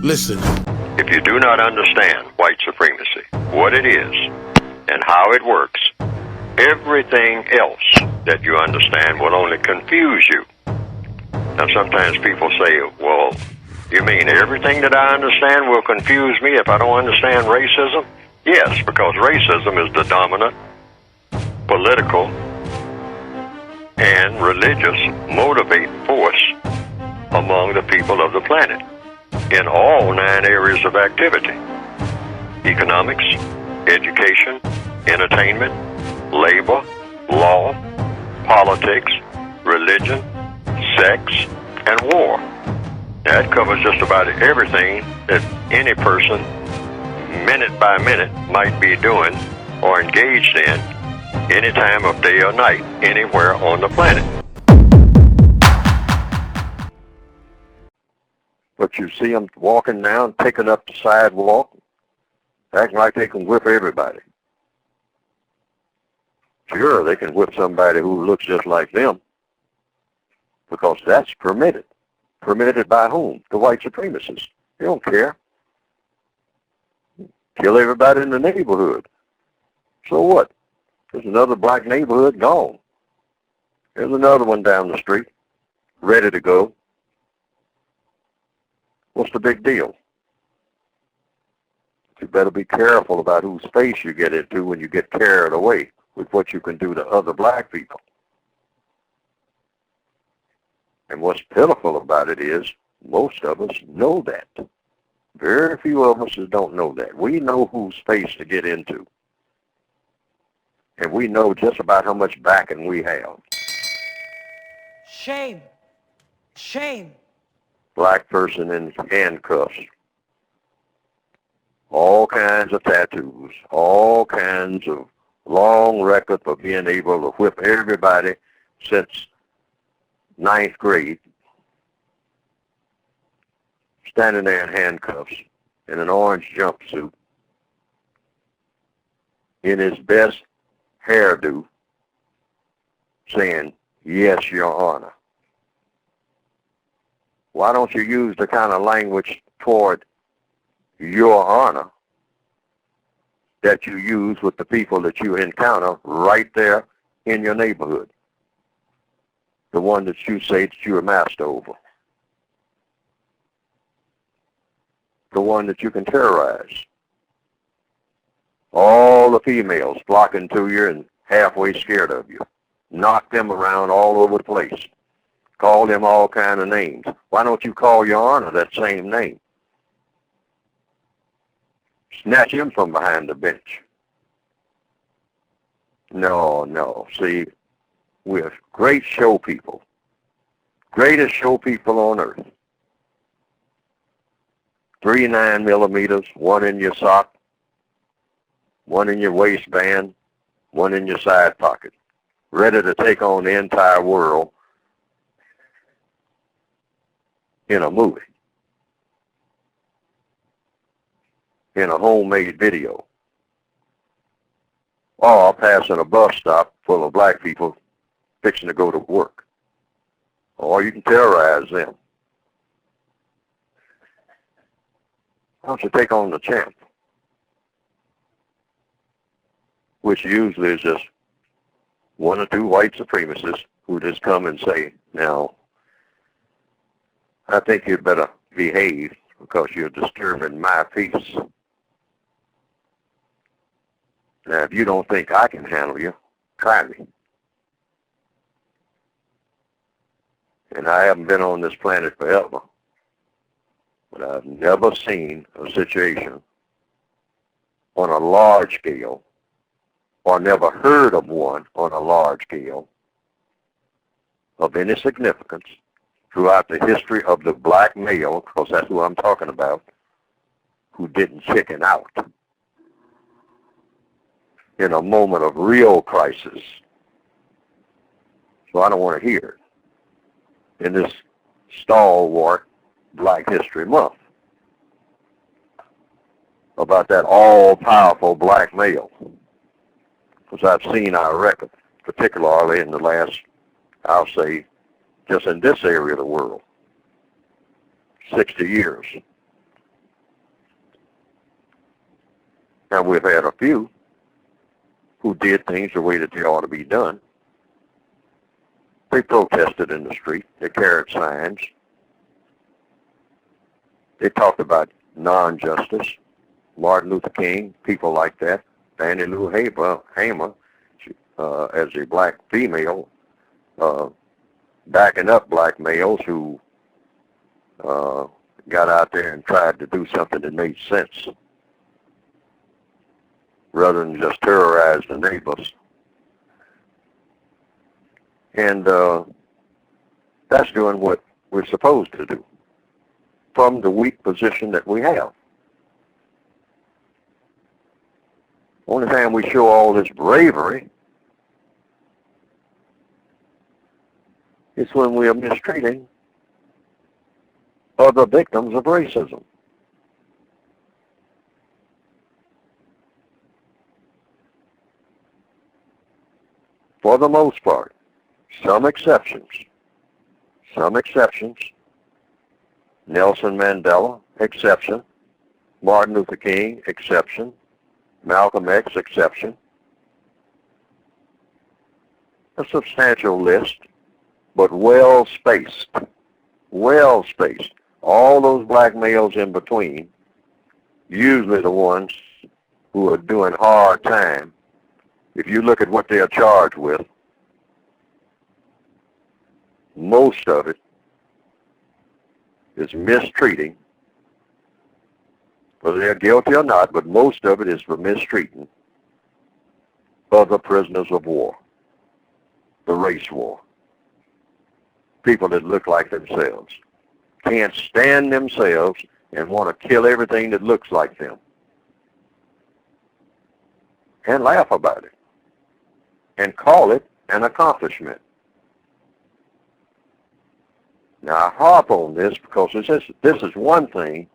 Listen. If you do not understand white supremacy, what it is, and how it works, everything else that you understand will only confuse you. Now, sometimes people say, well, you mean everything that I understand will confuse me if I don't understand racism? Yes, because racism is the dominant political and religious motivating force among the people of the planet in all 9 areas of activity: economics, education, entertainment, labor, law, politics, religion, sex, and war. That covers just about everything that any person, minute by minute, might be doing or engaged in any time of day or night, anywhere on the planet. But you see them walking down, picking up the sidewalk, acting like they can whip everybody. Sure, they can whip somebody who looks just like them, because that's permitted. Permitted by whom? The white supremacists. They don't care. Kill everybody in the neighborhood. So what? There's another black neighborhood gone. There's another one down the street, ready to go. What's the big deal? You better be careful about whose face you get into when you get carried away with what you can do to other black people. And what's pitiful about it is most of us know that. Very few of us don't know that. We know whose face to get into. And we know just about how much backing we have. Shame. Shame. Black person in handcuffs. All kinds of tattoos. All kinds of long record for being able to whip everybody since 9th grade. Standing there in handcuffs in an orange jumpsuit in his best hairdo saying, "Yes, Your Honor." Why don't you use the kind of language toward Your Honor that you use with the people that you encounter right there in your neighborhood? The one that you say that you're a master over. The one that you can terrorize. All the females flocking to you and halfway scared of you. Knock them around all over the place. Call them all kind of names. Why don't you call Your Honor that same name? Snatch him from behind the bench. No. See, we're great show people. Greatest show people on earth. 3 9mm, one in your sock, one in your waistband, one in your side pocket. Ready to take on the entire world in a movie. In a homemade video. Or passing a bus stop full of black people fixing to go to work. Or you can terrorize them. Why don't you take on the champ? Which usually is just 1 or 2 white supremacists who just come and say, "Now, I think you'd better behave because you're disturbing my peace. Now, if you don't think I can handle you, try me." And I haven't been on this planet forever, but I've never seen a situation on a large scale, or never heard of one on a large scale, of any significance throughout the history of the black male, because that's who I'm talking about, who didn't chicken out in a moment of real crisis. So I don't want to hear it in this stalwart Black History Month about that all-powerful black male, because I've seen our record, particularly in the last, I'll say, just in this area of the world, 60 years. Now, we've had a few who did things the way that they ought to be done. They protested in the street. They carried signs. They talked about non-justice. Martin Luther King, people like that. Fannie Lou Hamer, as a black female, backing up black males who got out there and tried to do something that made sense rather than just terrorize the neighbors. And that's doing what we're supposed to do from the weak position that we have. Only time we show all this bravery is when we are mistreating other victims of racism. For the most part, some exceptions. Nelson Mandela, exception. Martin Luther King, exception. Malcolm X, exception. A substantial list, but well-spaced. Well-spaced. All those black males in between, usually the ones who are doing hard time, if you look at what they are charged with, most of it is mistreating, whether they're guilty or not, but most of it is for mistreating other prisoners of war, the race war, people that look like themselves, can't stand themselves and want to kill everything that looks like them and laugh about it and call it an accomplishment. Now, I harp on this because this is one thing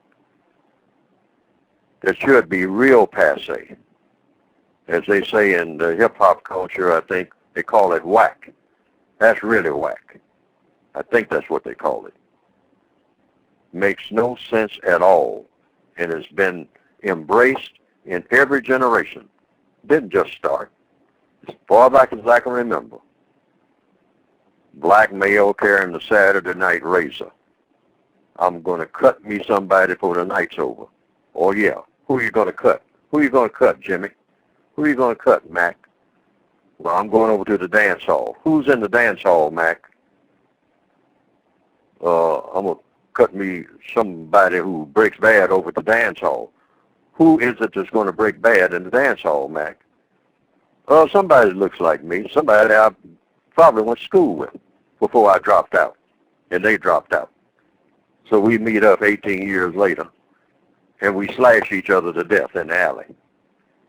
that should be real passe. As they say in the hip-hop culture, I think they call it whack. That's really whack. I think that's what they call it. Makes no sense at all and has been embraced in every generation. Didn't just start. As far back as I can remember. Black male carrying the Saturday night razor. I'm going to cut me somebody before the night's over. Oh, yeah. Who are you going to cut? Who are you going to cut, Jimmy? Who are you going to cut, Mac? Well, I'm going over to the dance hall. Who's in the dance hall, Mac? I'm going to cut me somebody who breaks bad over at the dance hall. Who is it that's going to break bad in the dance hall, Mac? Somebody that looks like me. Somebody I probably went to school with before I dropped out, and they dropped out. So we meet up 18 years later, and we slash each other to death in the alley.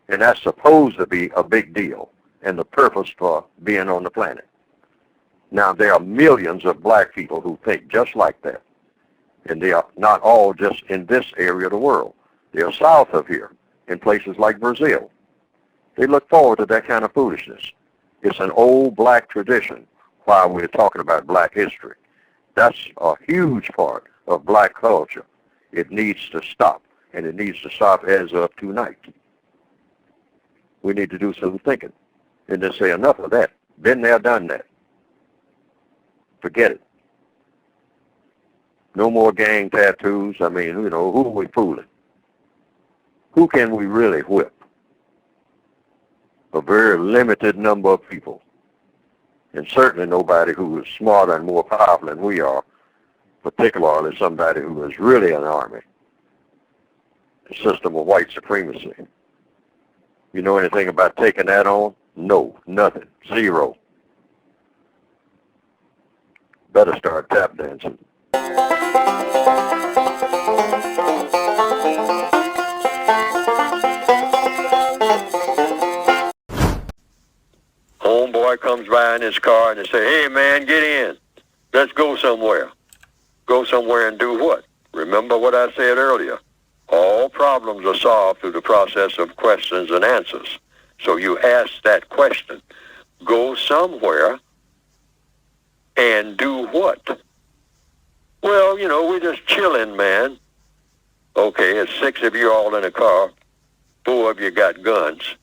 And that's supposed to be a big deal and the purpose for being on the planet. Now, there are millions of black people who think just like that, and they are not all just in this area of the world. They are south of here, in places like Brazil. They look forward to that kind of foolishness. It's an old black tradition while we're talking about black history. That's a huge part of black culture. It needs to stop, and it needs to stop as of tonight. We need to do some thinking and just say enough of that. Been there, done that. Forget it. No more gang tattoos. I mean, who are we fooling? Who can we really whip? A very limited number of people. And certainly nobody who is smarter and more powerful than we are, particularly somebody who is really an army. A system of white supremacy. You know anything about taking that on? No, nothing, zero. Better start tap dancing. Homeboy comes by in his car and they say, hey man, get in. Let's go somewhere. Go somewhere and do what? Remember what I said earlier. All problems are solved through the process of questions and answers. So you ask that question. Go somewhere and do what? Well, we're just chilling, man. Okay, it's 6 of you all in a car. 4 of you got guns.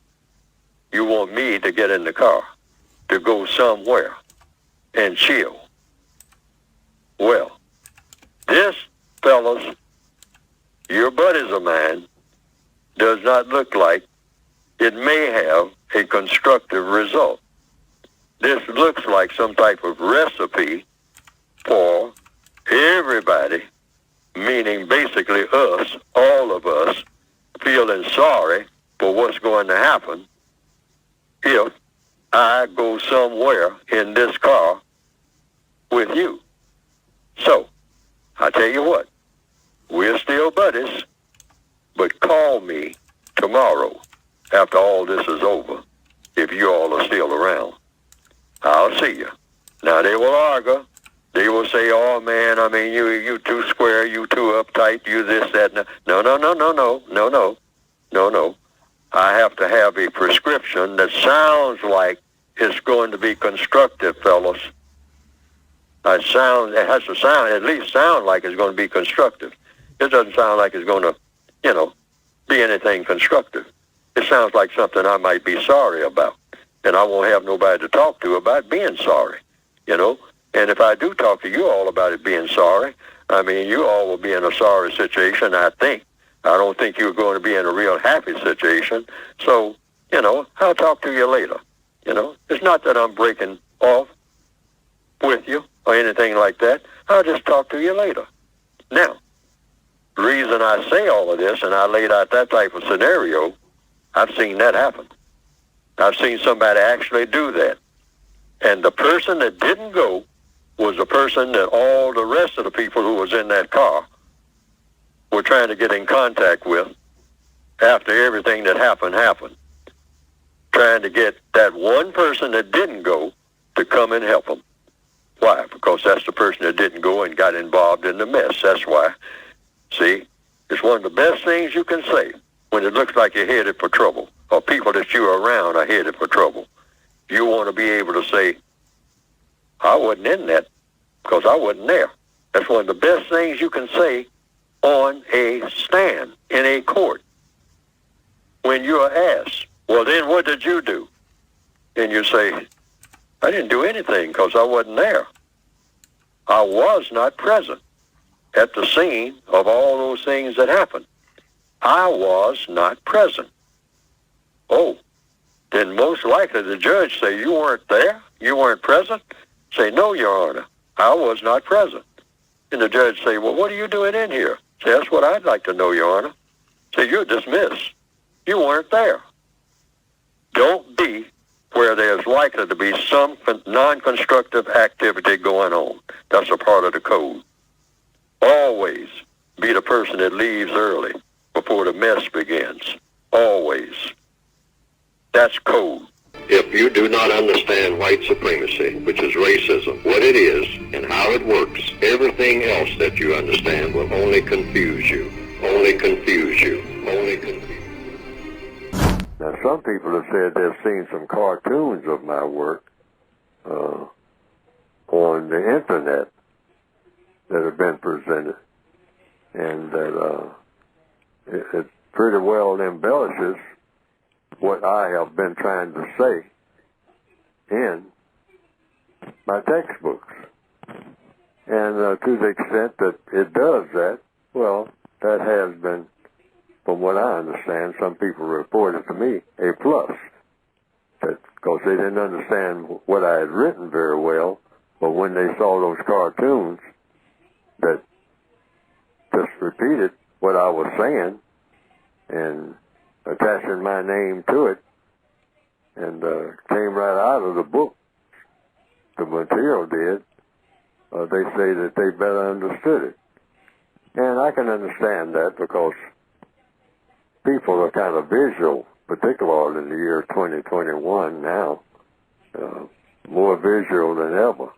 You want me to get in the car to go somewhere and chill. Well, this, fellas, your buddies of mine, does not look like it may have a constructive result. This looks like some type of recipe for everybody, meaning basically us, all of us, feeling sorry for what's going to happen if I go somewhere in this car with you. So, I tell you what, we're still buddies, but call me tomorrow after all this is over, if you all are still around. I'll see you. Now, they will argue. They will say, oh, man, I mean, you too square, you too uptight, you this, that. No. I have to have a prescription that sounds like it's going to be constructive, fellas. It has to sound, at least sound like it's going to be constructive. It doesn't sound like it's going to, be anything constructive. It sounds like something I might be sorry about, and I won't have nobody to talk to about being sorry, And if I do talk to you all about it being sorry, I mean, you all will be in a sorry situation, I think. I don't think you're going to be in a real happy situation. So, I'll talk to you later. It's not that I'm breaking off with you or anything like that. I'll just talk to you later. Now, the reason I say all of this and I laid out that type of scenario, I've seen that happen. I've seen somebody actually do that. And the person that didn't go was the person that all the rest of the people who was in that car were trying to get in contact with after everything that happened. Trying to get that one person that didn't go to come and help them. Why? Because that's the person that didn't go and got involved in the mess. That's why. See, it's one of the best things you can say when it looks like you're headed for trouble, or people that you're around are headed for trouble. You want to be able to say, I wasn't in that because I wasn't there. That's one of the best things you can say on a stand in a court. When you are asked, well, then what did you do? And you say, I didn't do anything because I wasn't there. I was not present at the scene of all those things that happened. I was not present. Oh, then most likely the judge say, you weren't there? You weren't present? Say, no, Your Honor, I was not present. And the judge say, well, what are you doing in here? Say, that's what I'd like to know, Your Honor. Say, you're dismissed. You weren't there. Don't be where there's likely to be some non-constructive activity going on. That's a part of the code. Always be the person that leaves early before the mess begins. Always. That's code. If you do not understand white supremacy, which is racism, what it is and how it works, everything else that you understand will only confuse you. Only confuse you. Only confuse you. Now, some people have said they've seen some cartoons of my work on the Internet that have been presented, and that it pretty well embellishes what I have been trying to say in my textbooks. And to the extent that it does that, well, that has been, from what I understand, some people reported to me, a plus. Because they didn't understand what I had written very well, but when they saw those cartoons that just repeated what I was saying and attaching my name to it, and came right out of the book, the material did, they say that they better understood it. And I can understand that because people are kind of visual, particularly in the year 2021 now, more visual than ever.